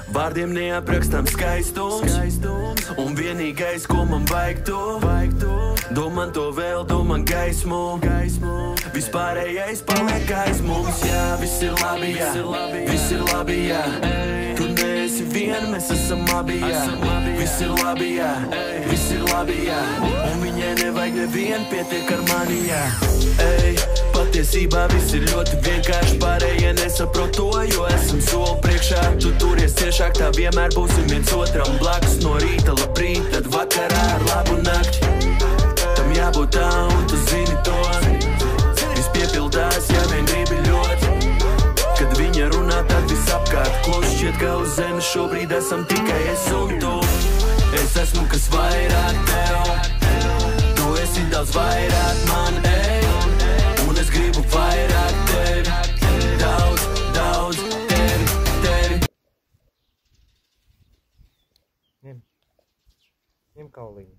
Vārdiem neaprakstam skaistums, un vienīgais, ko man vajag tu, dod man to vēl, dod man gaismu, vispārējais paliek aiz mums. Jā, viss ir labi, jā, viss ir labi, jā, tu neesi vien, mēs esam abi, jā, viss ir labi, jā, viss ir labi, jā, un viņai nevajag nevien, pietiek ar mani, jā. Ej, patiesībā viss ir ļoti vienkārši, pārējie nesaprot to, jo esam soli priekšā. Tu turies ciešāk, tā vienmēr būsim viens otram blakus. No rīta labrīt, tad vakarā ar labu nakti. Tam jābūt tā, un tu zini to. Viss piepildās, ja vien gribi ļoti. Kad viņa runā, tad viss apkārt klus. Šķiet, ka uz zemes šobrīd esam tikai es un tu. Es esmu kas vairāk tev, tu esi daudz vairāk man, ej. Un es gribu vairāk tevi, daudz, daudz tevi. Ņem kauliņu.